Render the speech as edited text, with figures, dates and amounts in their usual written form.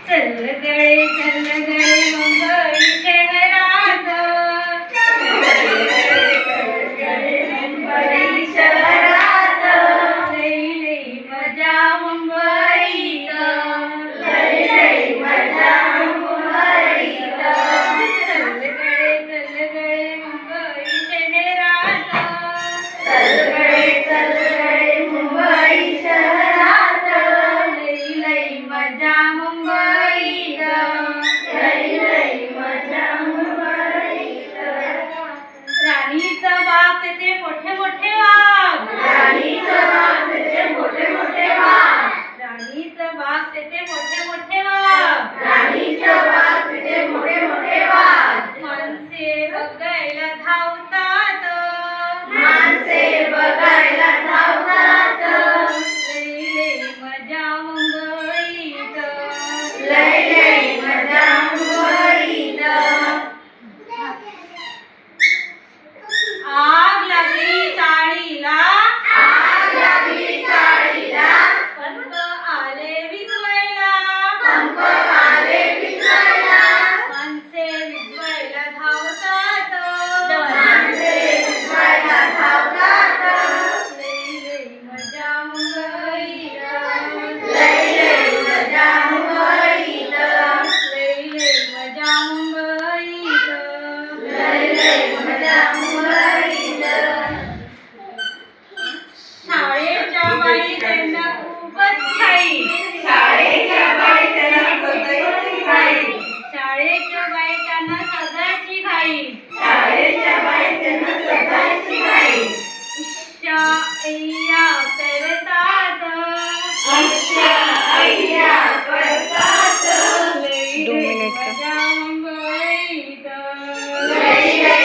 चल गळे मुंबई शहरात मुंबई शहरात लई लई मजा मुंबईत लई लई मजा मुंबईत चल गळे मुंबई शहरात चल गळे मुंबई शहरात लई लई मजा मुंबईत लई लई मजा मुंबईत राणीचं बाग ते मोठे मोठे वाघ राणीचं बाग ते मोठे मोठे वाघ राणीचं बाग ते मोठे मोठे वाघ राणीचं बाग ते मोठे मोठे वाघ माणसे बघायला धावतात माणसे बघायला धावतात लई लई मजा मुंबईत लई लई मजा मुंबईत आग लागली चाळीला आग लागली चाळीला पंप आले विजवायला पंप